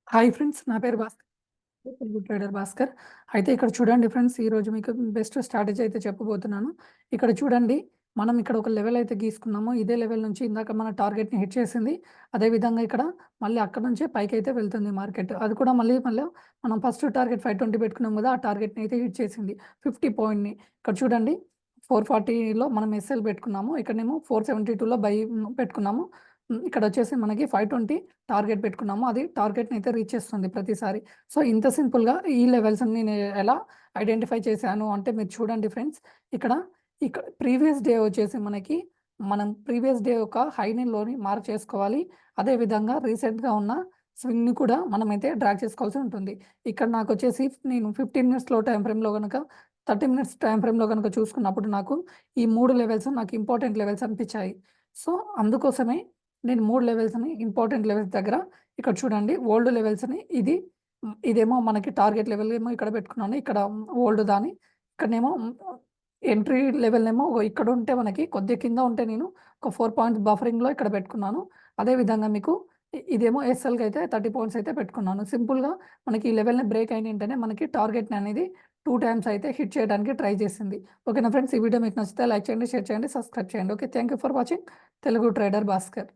Hi friends. నా పేరు Bhaskar. Telugu trader Bhaskar. అయితే ఇక్కడ చూడండి ఫ్రెండ్స్, ఈరోజు మీకు బెస్ట్ స్ట్రాటజీ అయితే చెప్పబోతున్నాను. ఇక్కడ చూడండి, మనం ఇక్కడ ఒక లెవెల్ అయితే గీసుకున్నాము. ఇదే లెవెల్ నుంచి ఇందాక మన టార్గెట్‌ని హిట్ చేసింది. అదేవిధంగా ఇక్కడ మళ్ళీ అక్కడి నుంచే పైకైతే వెళ్తుంది మార్కెట్. అది కూడా మళ్ళీ మనం ఫస్ట్ టార్గెట్ 520 పెట్టుకున్నాం కదా! ఆ టార్గెట్‌ని అయితే హిట్ చేసింది. 50 పాయింట్‌ని. ఇక్కడ చూడండి, 440లో మనం ఎస్ఎల్ పెట్టుకున్నాము. ఇక్కడనేమో 472లో బై పెట్టుకున్నాము. ఇక్కడొచ్చేసి మనకి 520 టార్గెట్ పెట్టుకున్నాము. అది టార్గెట్‌ని అయితే రీచ్ చేస్తుంది ప్రతిసారి. సో, ఇంత సింపుల్‌గా ఈ లెవెల్స్‌ని నేను ఎలా ఐడెంటిఫై చేశాను అంటే, మీరు చూడండి ఫ్రెండ్స్. ఇక్కడ, ఇక్కడ ప్రీవియస్ డే వచ్చేసి మనం ప్రీవియస్ డే యొక్క హైని, లోని మార్క్ చేసుకోవాలి. అదేవిధంగా రీసెంట్‌గా ఉన్న స్వింగ్‌ని కూడా మనమైతే డ్రాగ్ చేసుకోవాల్సి ఉంటుంది. ఇక్కడ నాకొచ్చేసి నేను 15 మినిట్స్ స్లో టైమ్ ఫ్రేమ్‌లో గనక, 30 మినిట్స్ టైమ్ ఫ్రేమ్‌లో గనక చూసుకున్నప్పుడు నాకు ఈ 3 లెవెల్స్ నాకు ఇంపార్టెంట్ లెవెల్స్ అనిపించాయి. సో, అందుకోసమే నేను 3 లెవెల్స్‌ని, ఇంపార్టెంట్ లెవెల్స్ దగ్గర ఇక్కడ చూడండి, ఓల్డ్ లెవెల్స్‌ని ఇదేమో మనకి టార్గెట్ లెవెల్ ఏమో ఇక్కడ పెట్టుకున్నాను. ఇక్కడ ఓల్డ్ దాని, ఇక్కడనేమో ఎంట్రీ లెవెల్ ఏమో ఇక్కడ ఉంటే మనకి కొద్దిగా కింద ఉంటే నేను ఒక 4 పాయింట్స్ బఫరింగ్‌లో ఇక్కడ పెట్టుకున్నాను. అదేవిధంగా మీకు ఇదేమో ఎస్ఎల్‌కి అయితే 30 పాయింట్స్ అయితే పెట్టుకున్నాను. సింపుల్‌గా మనకి ఈ లెవెల్‌ని బ్రేక్ అయిన వెంటనే మనకి టార్గెట్‌ని అనేది 2 టైమ్స్ అయితే హిట్ చేయడానికి ట్రై చేసింది. ఓకేనా ఫ్రెండ్స్, ఈ వీడియో మీకు నచ్చితే లైక్ చేయండి, షేర్ చేయండి, సబ్స్క్రైబ్ చేయండి. Okay. Thank you for watching Telugu trader Bhaskar.